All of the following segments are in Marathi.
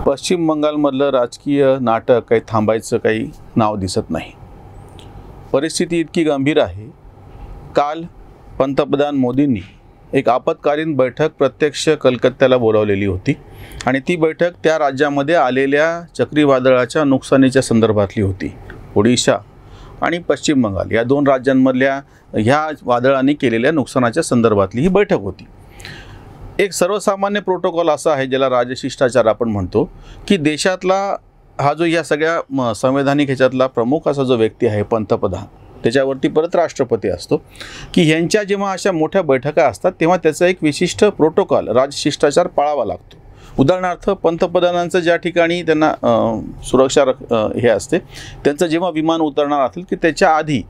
पश्चिम बंगालमधलं राजकीय नाटक काही थांबायचं काही नाव दिसत नाही। परिस्थिती इतकी गंभीर आहे। काल पंतप्रधान मोदींनी एक आपत्कालीन बैठक प्रत्यक्ष कलकत्त्याला बोलावलेली होती आणि ती बैठक त्या राज्यामध्ये आलेल्या चक्रीवादळाच्या नुकसानीच्या संदर्भातली होती। ओडिशा आणि पश्चिम बंगाल या दोन राज्यांमधल्या ह्या वादळाने केलेल्या नुकसानाच्या संदर्भातली ही बैठक होती। एक सर्वसामान्य प्रोटोकॉल असा आहे ज्याला राजशिष्टाचार आपण म्हणतो की देशातला हा जो या सगळ्या संवैधानिक ह्याच्यातला प्रमुख असा जो व्यक्ती आहे पंतप्रधान, त्याच्यावरती परत राष्ट्रपती असतो की ह्यांच्या जेव्हा अशा मोठ्या बैठका असतात तेव्हा त्याचा एक विशिष्ट प्रोटोकॉल राजशिष्टाचार पाळावा लागतो। उदाहरणार्थ पंतप्रधानांचं ज्या ठिकाणी त्यांना सुरक्षा हे असते त्यांचं जेव्हा विमान उतरणार असेल की त्याच्या आधी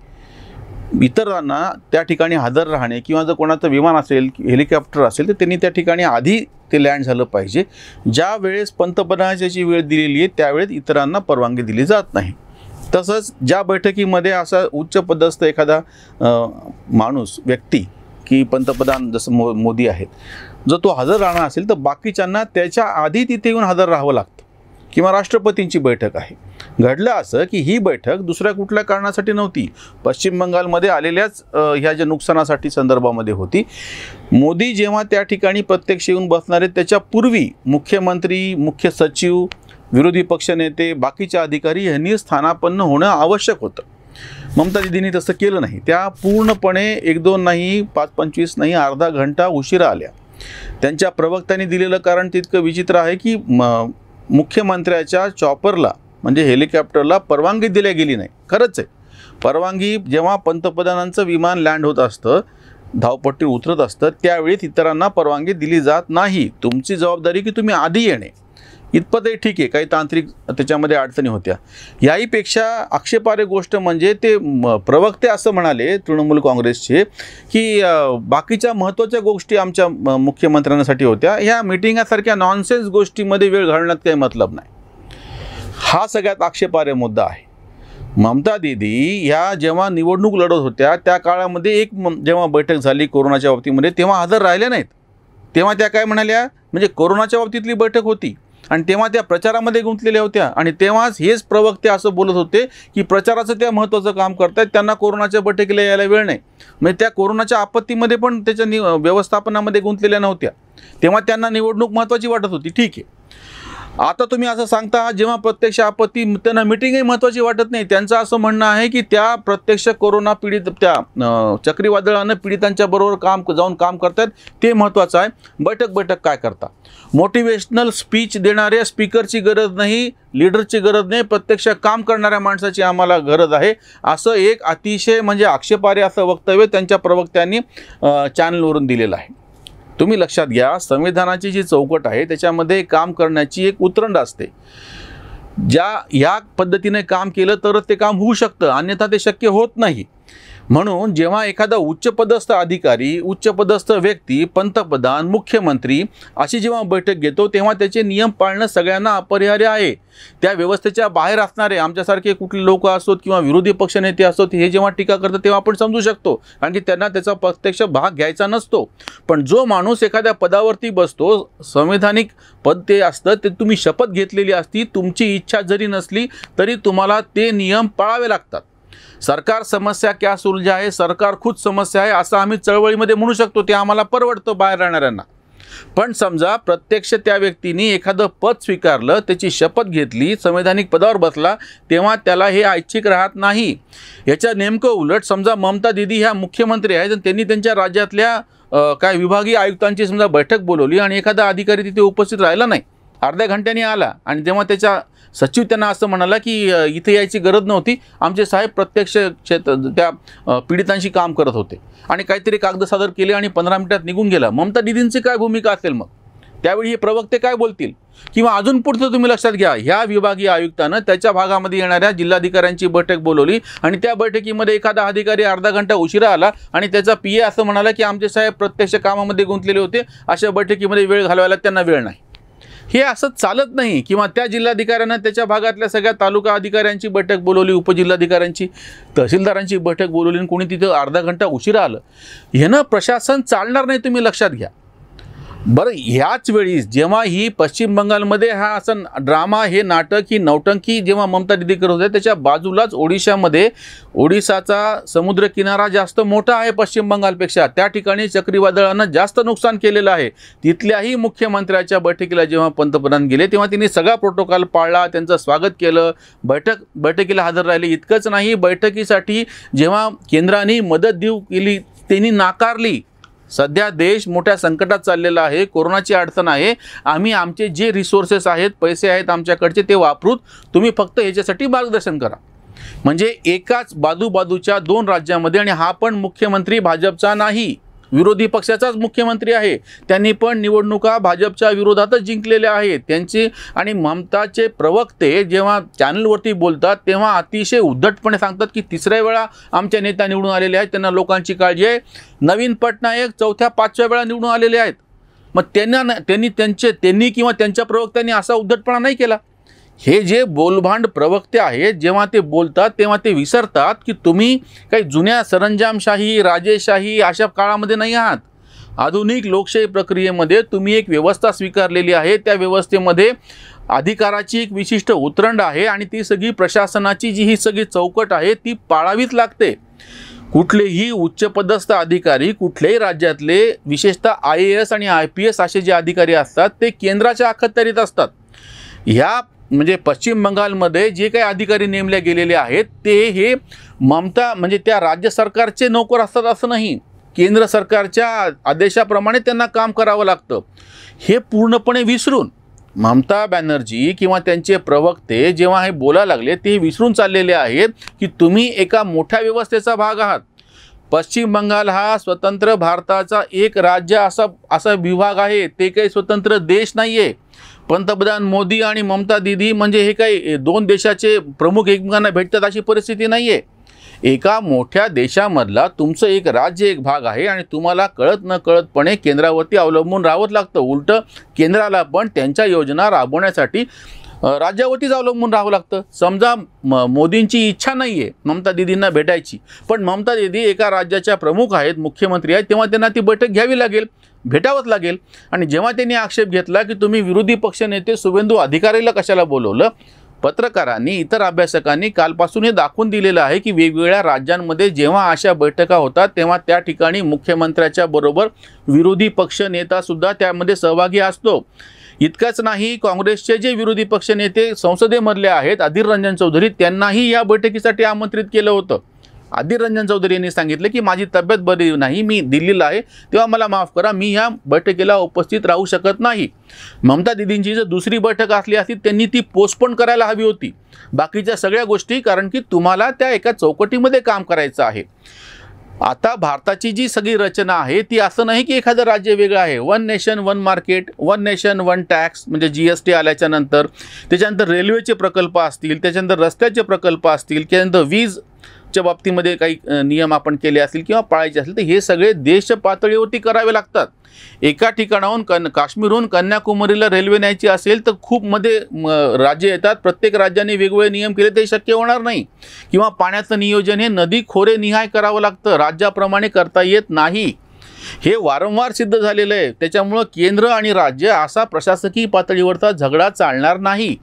इतरांना त्या ठिकाणी हजर राहणे किंवा जर कोणाचं विमान असेल हेलिकॉप्टर असेल तर त्यांनी त्या ठिकाणी आधी ते लँड झालं पाहिजे। ज्या वेळेस पंतप्रधानाची वेळ दिलेली आहे त्यावेळेस इतरांना परवानगी दिली जात नाही। तसंच ज्या बैठकीमध्ये असा उच्च पदस्थ एखादा माणूस व्यक्ती की पंतप्रधान जसं मोदी आहेत जर तो हजर राहणार असेल तर बाकीच्यांना त्याच्या आधी तिथे येऊन हजर राहावं लागतं किंवा राष्ट्रपतींची बैठक आहे। घडलं असं की ही बैठक दुसऱ्या कुठल्या कारणासाठी नव्हती, पश्चिम बंगालमध्ये आलेल्याच ह्या ज्या नुकसानासाठी संदर्भामध्ये होती। मोदी जेव्हा त्या ठिकाणी प्रत्यक्ष येऊन बसणार आहेत त्याच्यापूर्वी मुख्यमंत्री, मुख्य सचिव, विरोधी पक्षनेते, बाकीचे अधिकारी यांनी स्थानापन्न होणं आवश्यक होतं। ममता दीदींनी तसं केलं नाही। त्या पूर्णपणे 1-2 नाही 5-25 नाही अर्धा घंटा उशिरा आल्या। त्यांच्या प्रवक्त्यांनी दिलेलं कारण तितकं विचित्र आहे की मुख्यमंत्र्याच्या चॉपरला म्हणजे हेलिकॉप्टरला परवानगी दिली गेली नाही। खरंच आहे, परवानगी जेव्हा पंतप्रधानांचं विमान लँड होत असतं, धावपट्टी उतरत असतं त्यावेळी इतरांना परवानगी दिली जात नाही। तुमची जबाबदारी की तुम्ही आधी येणे, इतपतही ठीक आहे, काही तांत्रिक त्याच्यामध्ये अडचणी होत्या। याहीपेक्षा आक्षेपार्ह गोष्ट म्हणजे ते प्रवक्ते असं म्हणाले तृणमूल काँग्रेसचे की बाकीच्या महत्त्वाच्या गोष्टी आमच्या मुख्यमंत्र्यांसाठी होत्या, ह्या मीटिंगासारख्या नॉनसेन्स गोष्टीमध्ये वेळ घालण्यात काही मतलब नाही। हा सगळ्यात आक्षेपार्ह मुद्दा आहे। ममता दीदी ह्या जेव्हा निवडणूक लढत होत्या त्या काळामध्ये जेव्हा बैठक झाली कोरोनाच्या बाबतीमध्ये तेव्हा हजर राहिल्या नाहीत। तेव्हा त्या काय म्हणाल्या, म्हणजे कोरोनाच्या बाबतीतली बैठक होती आणि तेव्हा त्या प्रचारामध्ये गुंतलेल्या होत्या आणि तेव्हाच हेच प्रवक्ते असं बोलत होते की प्रचाराचं त्या महत्त्वाचं काम करतायत, त्यांना कोरोनाच्या बैठकीला यायला वेळ नाही। म्हणजे त्या कोरोनाच्या आपत्तीमध्ये पण त्याच्या व्यवस्थापनामध्ये गुंतलेल्या नव्हत्या, तेव्हा त्यांना निवडणूक महत्त्वाची वाटत होती। ठीक आहे, आता तुम्ही असं सांगता जेव्हा प्रत्यक्ष आपत्ती त्यांना मिटिंगही महत्त्वाची वाटत नाही। त्यांचं असं म्हणणं आहे की त्या प्रत्यक्ष कोरोना पीडित त्या चक्रीवादळानं पीडितांच्या बरोबर जाऊन काम करतात ते महत्त्वाचं आहे। बैठक काय करता? मोटिवेशनल स्पीच देणाऱ्या स्पीकरची गरज नाही, लीडरची गरज नाही, प्रत्यक्ष काम करणाऱ्या माणसाची आम्हाला गरज आहे, असं एक अतिशय म्हणजे आक्षेपार्ह असं वक्तव्य त्यांच्या प्रवक्त्यांनी चॅनलवरून दिलेलं आहे। तुम्ही लक्षात घ्या, संविधानाची जी चौकट आहे त्याच्यामध्ये काम करण्याची एक उतरंड असते। ह्या पद्धतीने काम केलं तरच ते काम होऊ शकतं, अन्यथा ते शक्य होत नाही। म्हणून जेव्हा एखादा उच्चपदस्थ अधिकारी, उच्चपदस्थ व्यक्ती, पंतप्रधान, मुख्यमंत्री अशी जेव्हा बैठक घेतो तेव्हा त्याचे नियम पाळणं सगळ्यांना अपरिहार्य आहे। त्या व्यवस्थेच्या बाहेर असणारे आमच्यासारखे कुठले लोक असोत किंवा विरोधी पक्षनेते असोत हे जेव्हा टीका करतात तेव्हा आपण समजू शकतो, कारण की त्यांना त्याचा प्रत्यक्ष भाग घ्यायचा नसतो। पण जो माणूस एखाद्या पदावरती बसतो, संवैधानिक पद ते असतं, ते तुम्ही शपथ घेतलेली असती, तुमची इच्छा जरी नसली तरी तुम्हाला ते नियम पाळावे लागतात। सरकार समस्या क्या सुलझा आहे, सरकार खुद समस्या आहे असं आम्ही चळवळीमध्ये म्हणू शकतो, ते आम्हाला परवडतं बाहेर राहणाऱ्यांना। पण समजा प्रत्यक्ष त्या व्यक्तीने एखादं पद स्वीकारलं, त्याची शपथ घेतली, संवैधानिक पदावर बसला, तेव्हा त्याला हे ऐच्छिक राहत नाही। याच्या नेमकं उलट समजा ममता दीदी ह्या मुख्यमंत्री आहेत आणि त्यांनी त्यांच्या राज्यातल्या काय विभागीय आयुक्तांची समजा बैठक बोलवली आणि एखादा अधिकारी तिथे उपस्थित राहिला नाही, अर्ध्या घंट्याने आला आणि तेव्हा त्याच्या सचिव त्यांना असं म्हणाला की इथे यायची गरज नव्हती, आमचे साहेब प्रत्यक्ष त्या पीडितांशी काम करत होते आणि काहीतरी कागद सादर केले आणि 15 मिनिटात निघून गेला। ममता दीदींची काय भूमिका असेल मग? त्यावेळी हे प्रवक्ते काय बोलतील? किंवा अजून पुढचं तुम्ही लक्षात घ्या, ह्या विभागीय आयुक्तानं त्याच्या भागामध्ये येणाऱ्या जिल्हाधिकाऱ्यांची बैठक बोलवली आणि त्या बैठकीमध्ये एखादा अधिकारी अर्धा घंटा उशिरा आला आणि त्याचा PA असं म्हणाला की आमचे साहेब प्रत्यक्ष कामामध्ये गुंतलेले होते, अशा बैठकीमध्ये वेळ घालवायला त्यांना वेळ नाही। हे असं चालत नाही। किंवा त्या जिल्हाधिकाऱ्यांना त्याच्या भागातल्या सगळ्या तालुका अधिकाऱ्यांची बैठक बोलवली, उपजिल्हाधिकाऱ्यांची, तहसीलदारांची बैठक बोलवली आणि कोणी तिथं अर्धा घंटा उशिरा आलं, ह्यानं प्रशासन चालणार नाही, तुम्ही लक्षात घ्या। बरं, ह्याच वेळी जेव्हा ही पश्चिम बंगालमध्ये हा असं ड्रामा, हे नाटक, ही नौटंकी जेव्हा ममता दीदी करत होते, त्याच्या बाजूलाच ओडिशामध्ये, ओडिशाचा समुद्रकिनारा जास्त मोठा आहे पश्चिम बंगालपेक्षा, त्या ठिकाणी चक्रीवादळानं जास्त नुकसान केलेलं आहे. तिथल्याही मुख्यमंत्र्याच्या बैठकीला जेव्हा पंतप्रधान गेले तेव्हा त्यांनी सगळा प्रोटोकॉल पाळला, त्यांचं स्वागत केलं, बैठकीला हजर राहिले. इतकंच नाही, बैठकीसाठी जेव्हा केंद्राने मदत देऊ केली त्यांनी नाकारली. सध्या देश मोठ्या संकटात चाललेला आहे, कोरोनाची अडचण आहे, आम्ही आमचे जे रिसोर्सेस आहेत, पैसे आहेत आमच्याकडचे ते वापरून तुम्ही फक्त ह्याच्यासाठी मार्गदर्शन करा. म्हणजे एकाच बाजूच्या दोन राज्यामध्ये, आणि हा पण मुख्यमंत्री भाजपचा नाही, विरोधी पक्षाचाच मुख्यमंत्री आहे, त्यांनी पण निवडणुका भाजपच्या विरोधातच जिंकलेल्या आहेत. त्यांचे आणि ममताचे प्रवक्ते जेव्हा चॅनलवरती बोलतात तेव्हा अतिशय उद्धटपणे सांगतात की तिसऱ्या वेळा आमच्या नेत्या निवडून आलेले आहेत, त्यांना लोकांची काळजी आहे. नवीन पटनायक 4थ्या-5व्या वेळा निवडून आलेले आहेत. मग त्यांनी किंवा त्यांच्या प्रवक्त्यांनी असा उद्धटपणा नाही केला. हे जे बोलभांड प्रवक्ते आहेत, जेव्हा ते बोलतात तेव्हा ते विसरतात की तुम्ही काही जुन्या सरंजामशाही, राजेशाही अशा काळामध्ये नाही आहात. आधुनिक लोकशाही प्रक्रियेमध्ये तुम्ही एक व्यवस्था स्वीकारलेली आहे, त्या व्यवस्थेमध्ये अधिकाराची एक विशिष्ट उतरंड आहे आणि ती सगळी प्रशासनाची जी ही सगळी चौकट आहे ती पाळावीच लागते. कुठलेही उच्चपदस्थ अधिकारी कुठल्याही राज्यातले, विशेषतः IAS आणि IPS असे जे अधिकारी असतात ते केंद्राच्या अखत्यारीत असतात. ह्या म्हणजे पश्चिम बंगालमध्ये जे काही अधिकारी नेमले गेलेले आहेत ते हे ममता म्हणजे त्या राज्य सरकारचे नोकर असतात असं नाही, केंद्र सरकारच्या आदेशाप्रमाणे त्यांना काम करावं लागतं. हे पूर्णपणे विसरून ममता बॅनर्जी किंवा त्यांचे प्रवक्ते जेव्हा हे बोलायला लागले ते विसरून चाललेले आहेत की तुम्ही एका मोठ्या व्यवस्थेचा भाग आहात. पश्चिम बंगाल हा स्वतंत्र भारताचा एक राज्य असा विभाग आहे, ते काही स्वतंत्र देश नाही आहे. पंतप्रधान मोदी आणि ममता दीदी म्हणजे हे काही दोन देशाचे प्रमुख एकमेकांना भेटतात अशी परिस्थिती नाही आहे. एका मोठ्या देशामधला तुमचं एक राज्य, एक भाग आहे आणि तुम्हाला कळत न कळतपणे केंद्रावरती अवलंबून राहावं लागतं. उलटं केंद्राला पण त्यांच्या योजना राबवण्यासाठी राज्यावरतीच अवलंबून राहावं लागतं. समजा मोदींची इच्छा नाही आहे ममता दीदींना भेटायची, पण ममता दीदी एका राज्याच्या प्रमुख आहेत, मुख्यमंत्री आहेत, तेव्हा त्यांना ती बैठक घ्यावी लागेल, भेटावंच लागेल. आणि जेव्हा त्यांनी आक्षेप घेतला की तुम्ही विरोधी पक्षनेते शुभेंदू अधिकारीला कशाला बोलवलं, पत्रकारांनी, इतर अभ्यासकांनी कालपासून हे दाखवून दिलेलं आहे की वेगवेगळ्या राज्यांमध्ये जेव्हा अशा बैठका होतात तेव्हा त्या ठिकाणी मुख्यमंत्र्याच्या बरोबर विरोधी पक्ष नेतासुद्धा त्यामध्ये सहभागी असतो. इतकंच नाही, काँग्रेसचे जे विरोधी पक्षनेते संसदेमधले आहेत, अधीर रंजन चौधरी, त्यांनाही या बैठकीसाठी आमंत्रित केलं होतं. अधीर रंजन चौधरी यांनी सांगितलं की माझी तब्येत बरी नाही, मी दिल्लीला आहे, तेव्हा मला माफ करा, मी ह्या बैठकीला उपस्थित राहू शकत नाही. ममता दीदींची जर दुसरी बैठक असली असती त्यांनी ती पोस्टपोन करायला हवी होती, बाकीच्या सगळ्या गोष्टी, कारण की तुम्हाला त्या एका चौकटीमध्ये काम करायचं आहे. आता भारताची जी सगळी रचना आहे ती असं नाही की एखादं राज्य वेगळं आहे. One nation one market, one nation one tax, म्हणजे GST आल्याच्या नंतर, त्याच्यानंतर रेल्वेचे प्रकल्प असतील, त्याच्यानंतर रस्त्याचे प्रकल्प असतील, त्याच्यानंतर वीजच्या बाबतीमध्ये काही नियम आपण केले असतील किंवा पाळायचे असतील, तर हे सगळे देश पातळीवरती करावे लागतात. एका ठिकाणाहून काश्मीरहून कन्याकुमारीला रेल्वे न्यायची असेल तर खूप मध्ये राज्य येतात, प्रत्येक राज्याने वेगवेगळे नियम केले ते शक्य होणार नाही. किंवा पाण्याचं नियोजन हे नदी खोरे निहाय करावं लागतं, राज्याप्रमाणे करता येत नाही. हे वारंवार सिद्ध झालेलं आहे. त्याच्यामुळं केंद्र आणि राज्य असा प्रशासकीय पातळीवरचा झगडा चालणार नाही.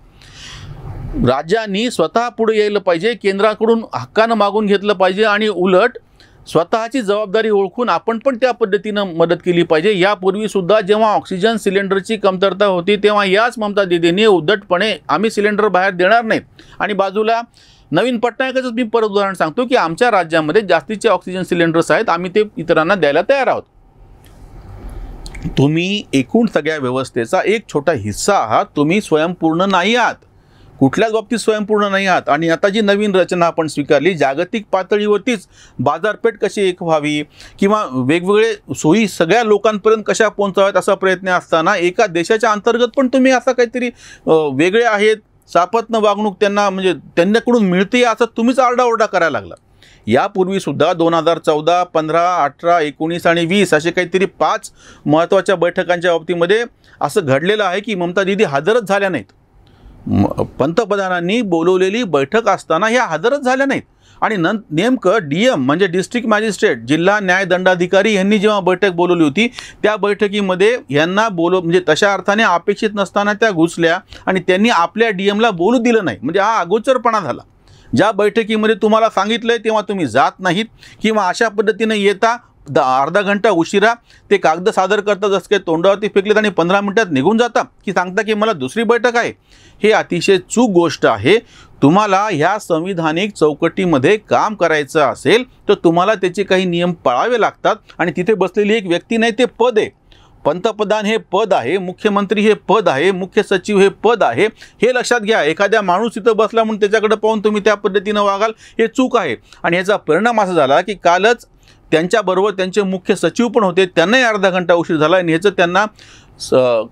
राज्यांनी स्वतः पुढे यायला पाहिजे, केंद्राकडून हक्कानं मागून घेतलं पाहिजे आणि उलट स्वतःची जबाबदारी ओळखून आपण पण त्या पद्धतीनं मदत केली पाहिजे. यापूर्वीसुद्धा जेव्हा ऑक्सिजन सिलेंडरची कमतरता होती तेव्हा याच ममता दीदींनी उद्धटपणे आम्ही सिलेंडर बाहेर देणार नाहीत, आणि बाजूला नवीन पटनायकाचंच मी परत उदाहरण सांगतो की आमच्या राज्यामध्ये जास्तीचे ऑक्सिजन सिलेंडर्स आहेत, आम्ही ते इतरांना द्यायला तयार आहोत. तुम्ही एकूण सगळ्या व्यवस्थेचा एक छोटा हिस्सा आहात, तुम्ही स्वयंपूर्ण नाही आहात, कुठल्याच बाबतीत स्वयंपूर्ण नाही आहात. आणि आता जी नवीन रचना आपण स्वीकारली, जागतिक पातळीवरतीच बाजारपेठ कशी एक व्हावी किंवा वेगवेगळे सोयी सगळ्या लोकांपर्यंत कशा पोहोचाव्यात असा प्रयत्न असताना एका देशाच्या अंतर्गत पण तुम्ही असं काहीतरी वेगळे आहेत, सापत्न वागणूक त्यांना म्हणजे त्यांच्याकडून मिळते असं तुम्हीच आरडाओरडा करायला लागला. यापूर्वीसुद्धा 2014, 15, 18, 19 आणि 20 असे काहीतरी 5 महत्त्वाच्या बैठकांच्या बाबतीमध्ये असं घडलेलं आहे की ममता दीदी हजरच झाल्या नाहीत. पंतप्रधानांनी बोलवलेली बैठक असताना ह्या हजरच झाल्या नाहीत आणि नेमकं DM म्हणजे डिस्ट्रिक्ट मॅजिस्ट्रेट, जिल्हा न्यायदंडाधिकारी यांनी जेव्हा बैठक बोलवली होती, त्या बैठकीमध्ये यांना म्हणजे तशा अर्थाने अपेक्षित नसताना त्या घुसल्या आणि त्यांनी आपल्या DMला बोलू दिलं नाही. म्हणजे हा अगोचरपणा झाला. ज्या बैठकीमध्ये तुम्हाला सांगितलंय तेव्हा तुम्ही जात नाहीत किंवा अशा पद्धतीने येता अर्धा घंटा उशिरा ते कागद सादर करता, जसं काही तोंडावरती फेकलेत आणि 15 मिनिटात निघून जाता, की सांगता की मला दुसरी बैठक आहे. हे अतिशय चूक गोष्ट आहे. तुम्हाला ह्या संविधानिक चौकटीमध्ये काम करायचं असेल तर तुम्हाला त्याचे काही नियम पाळावे लागतात आणि तिथे बसलेली एक व्यक्ती नाही, ते पद आहे. पंतप्रधान हे पद आहे, मुख्यमंत्री हे पद आहे, मुख्य सचिव हे पद आहे. हे लक्षात घ्या. एखाद्या माणूस इथं बसला म्हणून त्याच्याकडे पाहून तुम्ही त्या पद्धतीनं वागाल, हे चूक आहे. आणि याचा परिणाम असा झाला की कालच त्यांच्याबरोबर त्यांचे मुख्य सचिव पण होते, त्यांनाही अर्धा घंटा उशीर झाला आणि ह्याचं त्यांना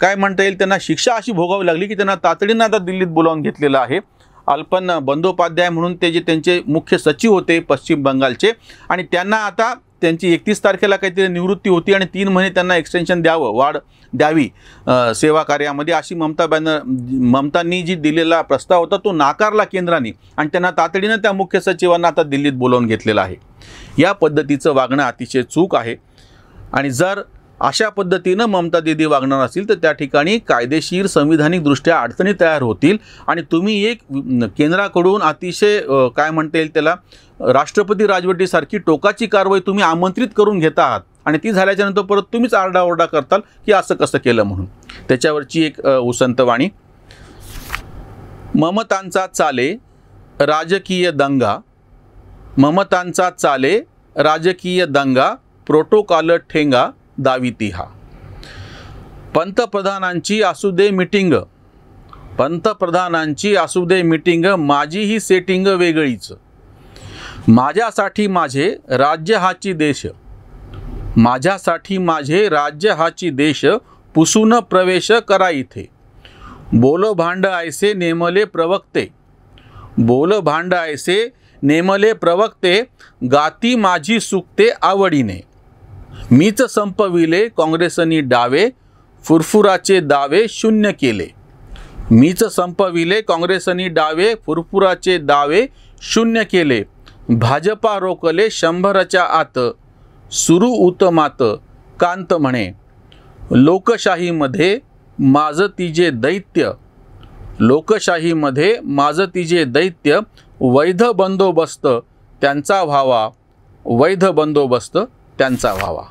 काय म्हणता येईल, त्यांना शिक्षा अशी भोगावी लागली की त्यांना तातडीनं आता दिल्लीत बोलावून घेतलेलं आहे. अल्पन बंदोपाध्याय म्हणून ते जे त्यांचे मुख्य सचिव होते पश्चिम बंगालचे, आणि त्यांना आता त्यांची 31 तारखेला काहीतरी निवृत्ती होती आणि 3 महिने त्यांना एक्सटेन्शन वाढ द्यावी सेवा कार्यामध्ये, अशी ममतांनी जी दिलेला प्रस्ताव होता तो नाकारला केंद्राने आणि त्यांना तातडीनं त्या मुख्य सचिवांना आता दिल्लीत बोलावून घेतलेलं आहे. या पद्धतीचं वागणं अतिशय चूक आहे. आणि जर अशा पद्धतीनं ममता दीदी वागणार असेल तर त्या ठिकाणी कायदेशीर संविधानिकदृष्ट्या अडचणी तयार होतील आणि तुम्ही एक केंद्राकडून अतिशय काय म्हणता येईल त्याला, राष्ट्रपती राजवटीसारखी टोकाची कारवाई तुम्ही आमंत्रित करून घेता आहात आणि ती झाल्याच्या नंतर परत तुम्हीच आरडाओरडा करताल की असं कसं केलं म्हणून. त्याच्यावरची एक उसंतवाणी. ममतांचा चाले राजकीय दंगा, ममतांचा चाले राजकीय दंगा, प्रोटोकॉल ठेंगा दाविती हा. पंतप्रधानांची असू दे मीटिंग, पंतप्रधानांची असू दे मीटिंग, माझी ही सेटिंग वेगळीच. माझ्यासाठी माझे राज्य हाची देश, माझ्यासाठी माझे राज्य हाची देश, पुसून प्रवेश करा इथे. बोल भांड ऐसे नेमले प्रवक्ते, बोल भांड ऐसे नेमले प्रवक्ते, गाती माझी सुकते आवडीने. मीच संपविले काँग्रेसनी डावे, फुरफुराचे दावे शून्य केले. मीच संपविले काँग्रेसनी डावे, फुरफुराचे दावे शून्य केले. भाजपा रोकले 100च्या आत, सुरू उत्तमात कांत म्हणे. लोकशाहीमध्ये माझं तिजे दैत्य, लोकशाहीमध्ये माझं तिजे दैत्य, वैध बंदोबस्त त्यांचा व्हावा, वैध बंदोबस्त त्यांचा व्हावा.